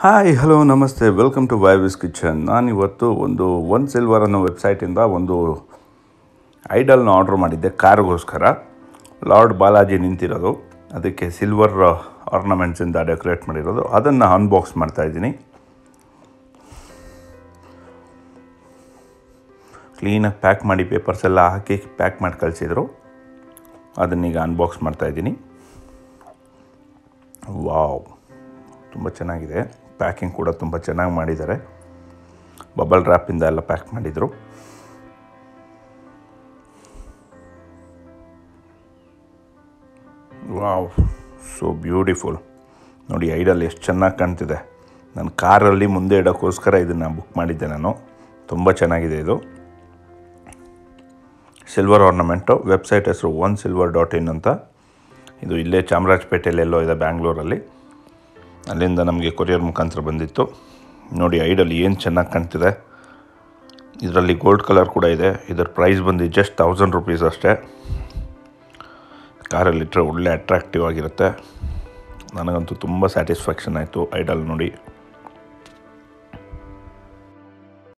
Hi hello ನಮಸ್ತೆ welcome to ವೈವಿಸ್ kitchen. ನಾನಿವತ್ತು one silver ಅನ್ನೋ ವೆಬ್ಸೈಟಿಂದ ಒಂದು ಐಡಲ್ನ ಆರ್ಡ್ರ್ ಮಾಡಿದ್ದೆ ಕಾರ್ಗೋಸ್ಕರ. ಲಾರ್ಡ್ ಬಾಲಾಜಿ ನಿಂತಿರೋದು, ಅದಕ್ಕೆ ಸಿಲ್ವರ್ ಆರ್ನಮೆಂಟ್ಸಿಂದ ಡೆಕೋರೇಟ್ ಮಾಡಿರೋದು. ಅದನ್ನು ಅನ್ಬಾಕ್ಸ್ ಮಾಡ್ತಾಯಿದ್ದೀನಿ. ಕ್ಲೀನಾಗಿ ಪ್ಯಾಕ್ ಮಾಡಿ ಪೇಪರ್ಸ್ ಎಲ್ಲ ಹಾಕಿ ಪ್ಯಾಕ್ ಮಾಡಿ ಕಳಿಸಿದ್ರು. ಅದನ್ನೀಗ ಅನ್ಬಾಕ್ಸ್ ಮಾಡ್ತಾಯಿದ್ದೀನಿ. ವಾವ್, ತುಂಬ ಚೆನ್ನಾಗಿದೆ. ಪ್ಯಾಕಿಂಗ್ ಕೂಡ ತುಂಬ ಚೆನ್ನಾಗಿ ಮಾಡಿದ್ದಾರೆ. ಬಬಲ್ ರ್ಯಾಪಿಂದ ಎಲ್ಲ ಪ್ಯಾಕ್ ಮಾಡಿದರು. Wow, so beautiful. ನೋಡಿ ಐಡಲ್ ಎಷ್ಟು ಚೆನ್ನಾಗಿ ಕಾಣ್ತಿದೆ. ನನ್ನ ಕಾರಲ್ಲಿ ಮುಂದೆ ಇಡೋಕ್ಕೋಸ್ಕರ ಇದನ್ನು ಬುಕ್ ಮಾಡಿದ್ದೆ ನಾನು. ತುಂಬ ಚೆನ್ನಾಗಿದೆ ಇದು. ಸಿಲ್ವರ್ ಆರ್ನಮೆಂಟು. ವೆಬ್ಸೈಟ್ ಹೆಸರು onsilver.in ಅಂತ. ಇದು ಇಲ್ಲೇ ಚಾಮರಾಜಪೇಟೆಯಲ್ಲೆಲ್ಲೋ ಇದೆ, ಬ್ಯಾಂಗ್ಳೂರಲ್ಲಿ. ಅಲ್ಲಿಂದ ನಮಗೆ ಕೊರಿಯರ್ ಮುಖಾಂತರ ಬಂದಿತ್ತು. ನೋಡಿ ಐಡಲ್ ಏನು ಚೆನ್ನಾಗಿ ಕಾಣ್ತಿದೆ. ಇದರಲ್ಲಿ ಗೋಲ್ಡ್ ಕಲರ್ ಕೂಡ ಇದೆ. ಇದರ ಪ್ರೈಸ್ ಬಂದು ಜಸ್ಟ್ 1000 ರೂಪೀಸ್ ಅಷ್ಟೇ. ಕಾರಲ್ಲಿಟ್ಟರೆ ಒಳ್ಳೆ ಅಟ್ರಾಕ್ಟಿವ್ ಆಗಿರುತ್ತೆ. ನನಗಂತೂ ತುಂಬ ಸ್ಯಾಟಿಸ್ಫ್ಯಾಕ್ಷನ್ ಆಯಿತು ಐಡಲ್ ನೋಡಿ.